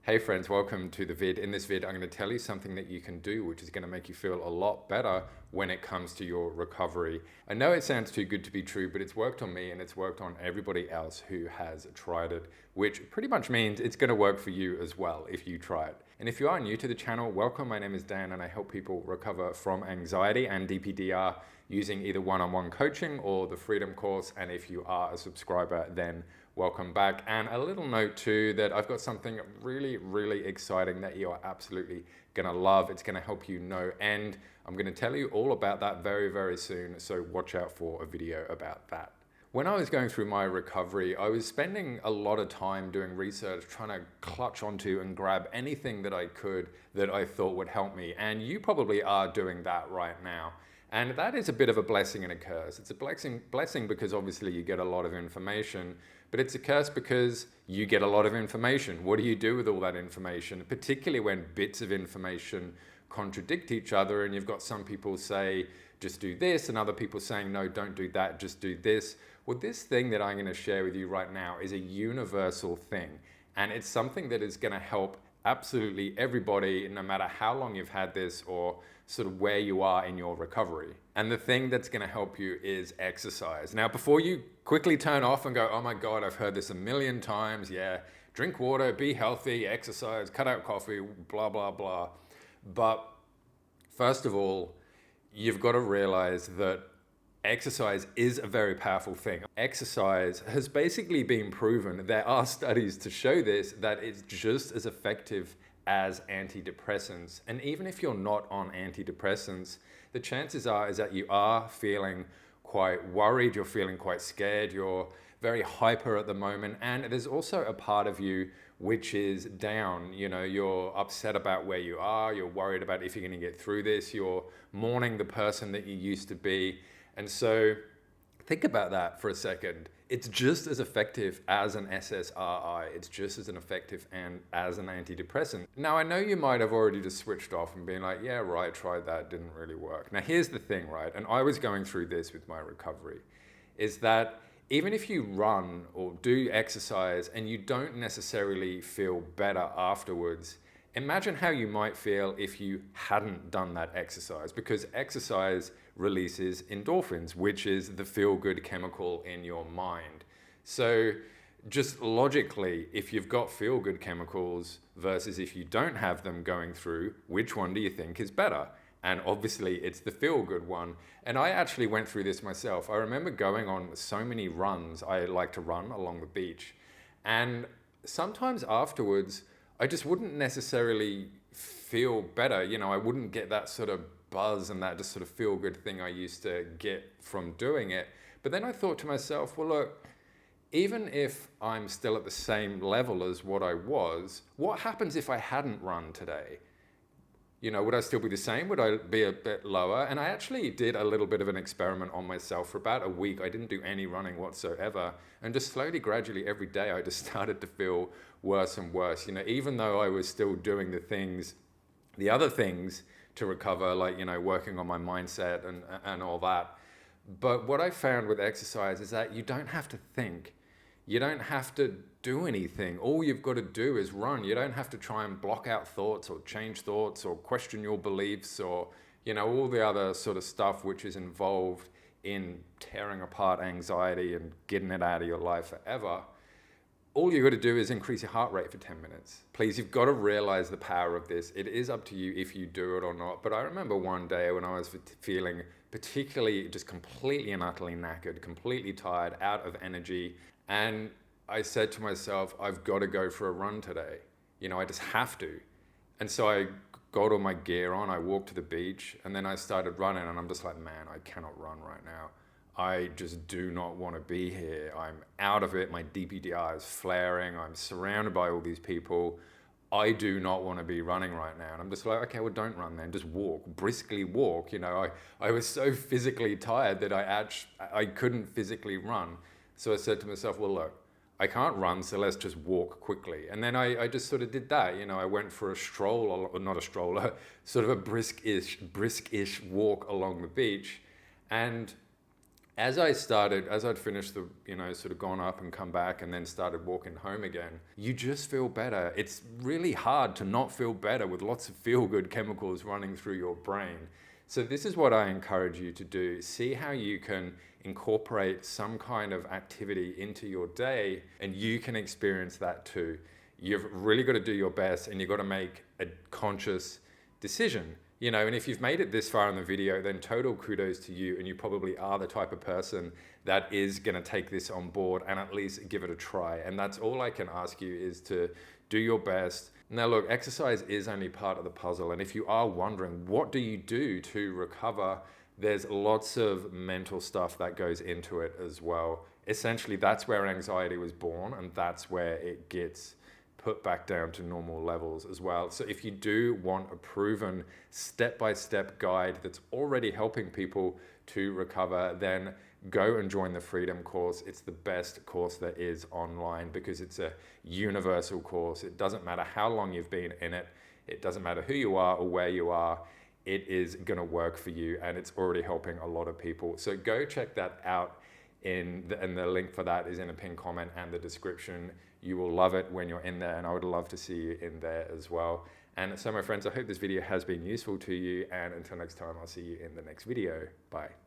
Hey friends, welcome to the vid. In this vid, I'm going to tell you something that you can do which is going to make you feel a lot better when it comes to your recovery. I know it sounds too good to be true, but it's worked on me and it's worked on everybody else who has tried it, which pretty much means it's going to work for you as well if you try it. And if you are new to the channel, welcome. My name is Dan and I help people recover from anxiety and DPDR using either one-on-one coaching or the Freedom course. And if you are a subscriber, then welcome back. And a little note too that I've got something really exciting that you are absolutely gonna love. It's gonna help you know, and I'm gonna tell you all about that very soon. So watch out for a video about that. When I was going through my recovery, I was spending a lot of time doing research, trying to clutch onto and grab anything that I could that I thought would help me. And you probably are doing that right now. And that is a bit of a blessing and a curse. It's a blessing because obviously you get a lot of information, but it's a curse because you get a lot of information. What do you do with all that information? Particularly when bits of information contradict each other and you've got some people say, just do this, and other people saying, no, don't do that, just do this. Well, this thing that I'm going to share with you right now is a universal thing. And it's something that is going to help absolutely everybody, no matter how long you've had this or sort of where you are in your recovery. And the thing that's going to help you is exercise. Now, before you quickly turn off and go, oh my God, I've heard this a million times. Yeah, drink water, be healthy, exercise, cut out coffee, blah. But first of all, you've got to realize that exercise is a very powerful thing. Exercise has basically been proven. There are studies to show this, that it's just as effective as antidepressants. And even if you're not on antidepressants, the chances are is that you are feeling quite worried, you're feeling quite scared, you're very hyper at the moment. And there's also a part of you which is down. You know, you're upset about where you are, you're worried about if you're going to get through this, you're mourning the person that you used to be. And so think about that for a second. It's just as effective as an SSRI. It's just as effective as an antidepressant. Now, I know you might have already just switched off and been like, yeah, right, tried that, didn't really work. Now, here's the thing, right? And I was going through this with my recovery, is that even if you run or do exercise and you don't necessarily feel better afterwards, imagine how you might feel if you hadn't done that exercise, because exercise releases endorphins, which is the feel-good chemical in your mind. So just logically, if you've got feel-good chemicals versus if you don't have them going through, which one do you think is better? And obviously it's the feel-good one. And I actually went through this myself. I remember going on so many runs. I like to run along the beach. And sometimes afterwards, I just wouldn't necessarily feel better. You know, I wouldn't get that sort of buzz and that just sort of feel good thing I used to get from doing it. But then I thought to myself, well, look, even if I'm still at the same level as what I was, what happens if I hadn't run today? You know, would I still be the same? Would I be a bit lower? And I actually did a little bit of an experiment on myself for about a week. I didn't do any running whatsoever. And just slowly, gradually, every day, I just started to feel worse and worse. You know, even though I was still doing the other things to recover, like, you know, working on my mindset and all that. But what I found with exercise is that you don't have to think. You don't have to do anything. All you've got to do is run. You don't have to try and block out thoughts or change thoughts or question your beliefs or, you know, all the other sort of stuff which is involved in tearing apart anxiety and getting it out of your life forever. All you've got to do is increase your heart rate for 10 minutes. Please, you've got to realize the power of this. It is up to you if you do it or not. But I remember one day when I was feeling particularly just completely and utterly knackered, completely tired, out of energy. And I said to myself, I've got to go for a run today. You know, I just have to. And so I got all my gear on, I walked to the beach, and then I started running, and I'm just like, man, I cannot run right now. I just do not want to be here. I'm out of it. My DPDR is flaring. I'm surrounded by all these people. I do not want to be running right now. And I'm just like, okay, well, don't run then. Just walk, briskly walk. You know, I was so physically tired that I couldn't physically run. So I said to myself, well, look, I can't run, so let's just walk quickly. And then I just sort of did that. You know, I went for a stroll, or not a stroll, sort of a brisk-ish walk along the beach. And As I'd finished the, sort of gone up and come back and then started walking home again, you just feel better. It's really hard to not feel better with lots of feel-good chemicals running through your brain. So this is what I encourage you to do. See how you can incorporate some kind of activity into your day and you can experience that too. You've really got to do your best and you've got to make a conscious decision. And if you've made it this far in the video, then total kudos to you. And you probably are the type of person that is going to take this on board and at least give it a try. And that's all I can ask you, is to do your best. Now, look, exercise is only part of the puzzle. And if you are wondering, what do you do to recover? There's lots of mental stuff that goes into it as well. Essentially, that's where anxiety was born, and that's where it gets put back down to normal levels as well. So if you do want a proven step-by-step guide that's already helping people to recover, then go and join the Freedom course. It's the best course that is online because it's a universal course. It doesn't matter how long you've been in it. It doesn't matter who you are or where you are. It is going to work for you, and it's already helping a lot of people. So go check that out. And the link for that is in a pinned comment and the description. You will love it when you're in there, and I would love to see you in there as well. And so, my friends, I hope this video has been useful to you, and until next time, I'll see you in the next video. Bye.